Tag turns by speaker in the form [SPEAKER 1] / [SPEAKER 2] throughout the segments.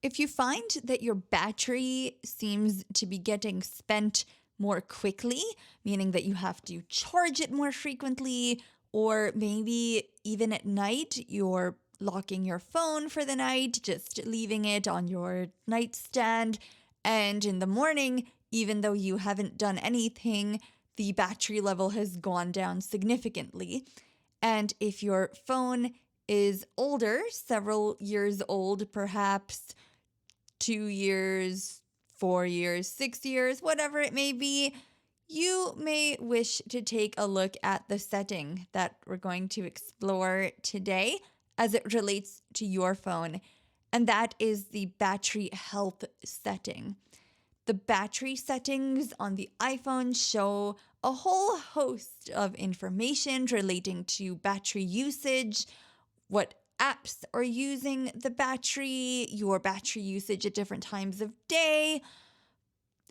[SPEAKER 1] If you find that your battery seems to be getting spent more quickly, meaning that you have to charge it more frequently, or maybe even at night, you're locking your phone for the night, just leaving it on your nightstand, and in the morning, even though you haven't done anything, the battery level has gone down significantly. And if your phone is older, several years old, perhaps 2 years, 4 years, 6 years, whatever it may be, you may wish to take a look at the setting that we're going to explore today as it relates to your phone, and that is the battery health setting. The battery settings on the iPhone show a whole host of information relating to battery usage, what apps are using the battery, your battery usage at different times of day.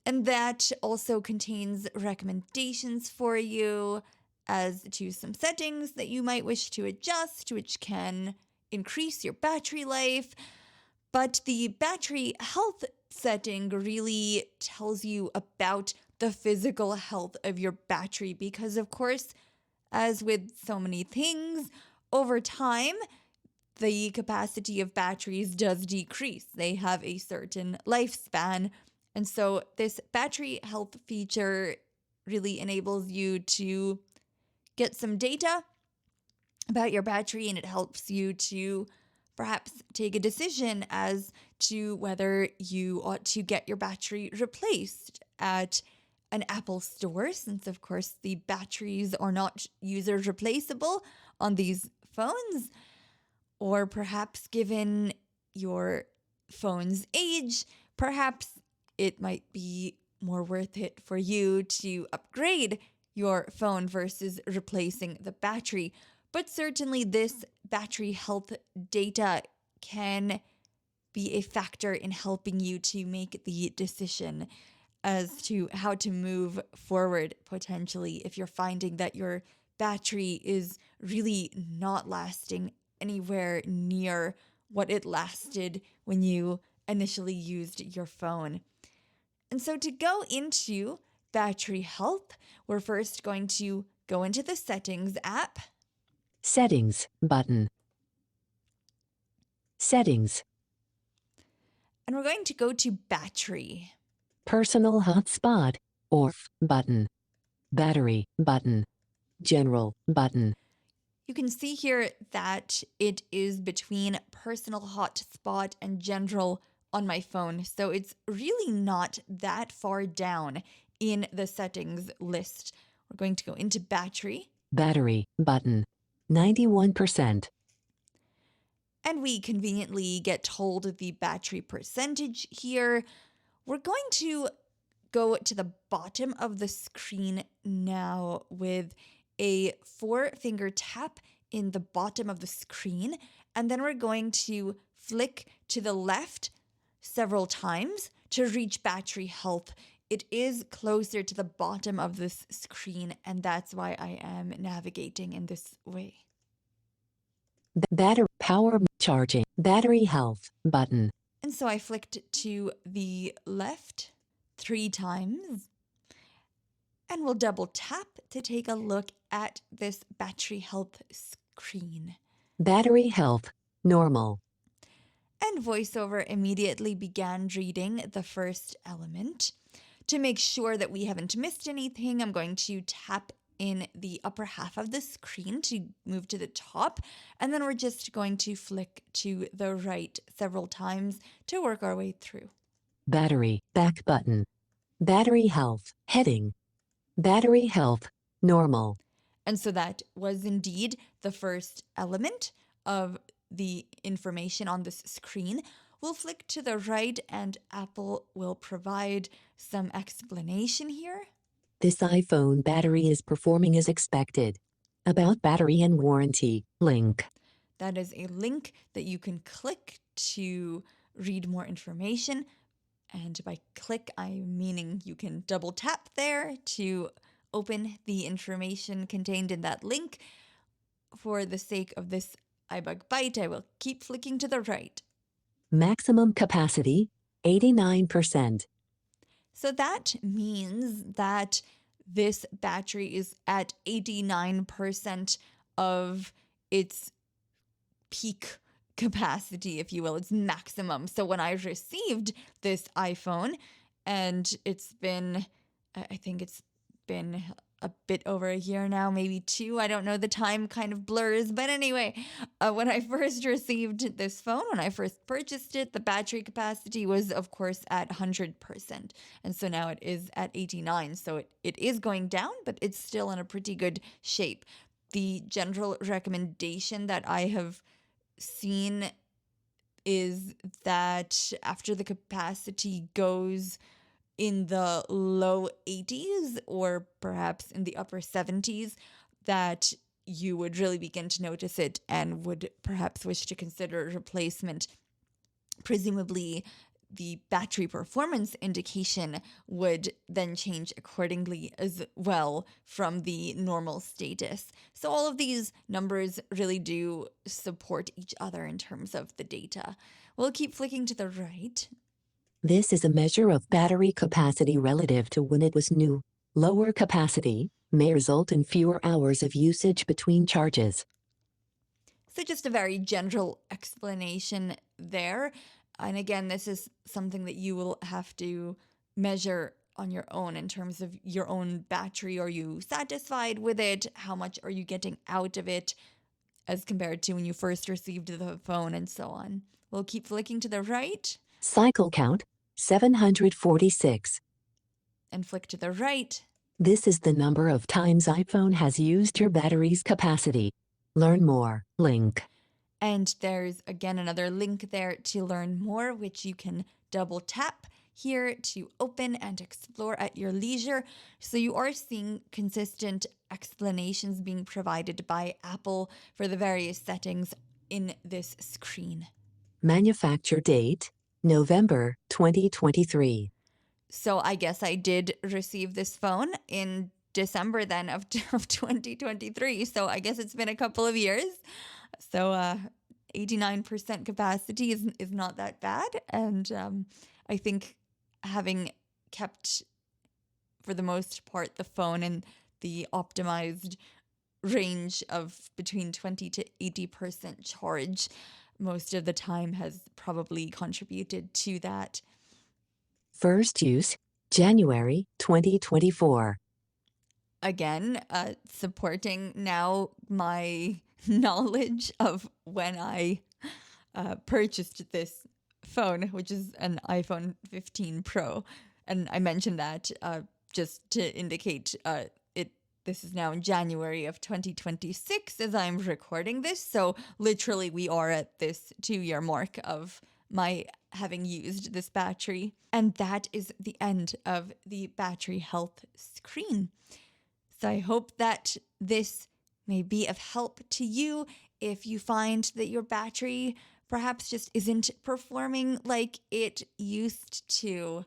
[SPEAKER 1] And that also contains recommendations for you as to some settings that you might wish to adjust, which can increase your battery life. But the battery health setting really tells you about the physical health of your battery because, of course, as with so many things, over time, the capacity of batteries does decrease. They have a certain lifespan. And so this battery health feature really enables you to get some data about your battery, and it helps you to perhaps take a decision as to whether you ought to get your battery replaced at an Apple store, since of course the batteries are not user replaceable on these phones. Or perhaps given your phone's age, perhaps it might be more worth it for you to upgrade your phone versus replacing the battery. But certainly this battery health data can be a factor in helping you to make the decision as to how to move forward potentially if you're finding that your battery is really not lasting anywhere near what it lasted when you initially used your phone. And so to go into battery health, we're first going to go into the Settings app.
[SPEAKER 2] Settings button. Settings.
[SPEAKER 1] And we're going to go to Battery.
[SPEAKER 2] Personal hotspot. Off button. Battery button. General button.
[SPEAKER 1] You can see here that it is between Personal Hotspot and General on my phone. So it's really not that far down in the settings list. We're going to go into Battery.
[SPEAKER 2] Battery button. 91%.
[SPEAKER 1] And we conveniently get told the battery percentage here. We're going to go to the bottom of the screen now with a 4-finger tap in the bottom of the screen. And then we're going to flick to the left several times to reach battery health. It is closer to the bottom of this screen, and that's why I am navigating in this way.
[SPEAKER 2] Battery power charging. Battery health button.
[SPEAKER 1] And so I flicked to the left 3 times. And we'll double tap to take a look at this battery health screen.
[SPEAKER 2] Battery health normal.
[SPEAKER 1] And VoiceOver immediately began reading the first element. To make sure that we haven't missed anything, I'm going to tap in the upper half of the screen to move to the top. And then we're just going to flick to the right several times to work our way through.
[SPEAKER 2] Battery back button. Battery health heading. Battery health normal.
[SPEAKER 1] And so that was indeed the first element of the information on this screen. We'll flick to the right and Apple will provide some explanation here.
[SPEAKER 2] This iPhone battery is performing as expected. About battery and warranty link.
[SPEAKER 1] That is a link that you can click to read more information. And by click, I'm meaning you can double tap there to open the information contained in that link. For the sake of this iBug Byte, I will keep flicking to the right.
[SPEAKER 2] Maximum capacity 89%.
[SPEAKER 1] So that means that this battery is at 89% of its peak capacity, if you will, its maximum. So when I received this iPhone, and I think it's been a bit over a year now, maybe two. I don't know. The time kind of blurs. But anyway, when I first received this phone, when I first purchased it, the battery capacity was, of course, at 100%. And so now it is at 89. So it is going down, but it's still in a pretty good shape. The general recommendation that I have seen is that after the capacity goes in the low 80s or perhaps in the upper 70s, that you would really begin to notice it and would perhaps wish to consider replacement. Presumably, the battery performance indication would then change accordingly as well from the normal status. So all of these numbers really do support each other in terms of the data. We'll keep flicking to the right.
[SPEAKER 2] This is a measure of battery capacity relative to when it was new. Lower capacity may result in fewer hours of usage between charges.
[SPEAKER 1] So just a very general explanation there. And again, this is something that you will have to measure on your own in terms of your own battery. Are you satisfied with it? How much are you getting out of it as compared to when you first received the phone and so on? We'll keep flicking to the right
[SPEAKER 2] Cycle count 746.
[SPEAKER 1] and flick to the right.
[SPEAKER 2] This is the number of times iPhone has used your battery's capacity. Learn more. Link.
[SPEAKER 1] And there's again another link there to learn more, which you can double tap here to open and explore at your leisure. So you are seeing consistent explanations being provided by Apple for the various settings in this screen.
[SPEAKER 2] Manufacture date November 2023.
[SPEAKER 1] So I guess I did receive this phone in December then of 2023. So I guess it's been a couple of years. So 89% capacity is not that bad. And I think having kept, for the most part, the phone in the optimized range of between 20 to 80% charge most of the time has probably contributed to that.
[SPEAKER 2] First use January 2024.
[SPEAKER 1] Again, supporting now my knowledge of when I purchased this phone, which is an iPhone 15 Pro. And I mentioned that just to indicate this is now in January of 2026 as I'm recording this. So literally we are at this 2-year mark of my having used this battery. And that is the end of the battery health screen. So I hope that this may be of help to you if you find that your battery perhaps just isn't performing like it used to.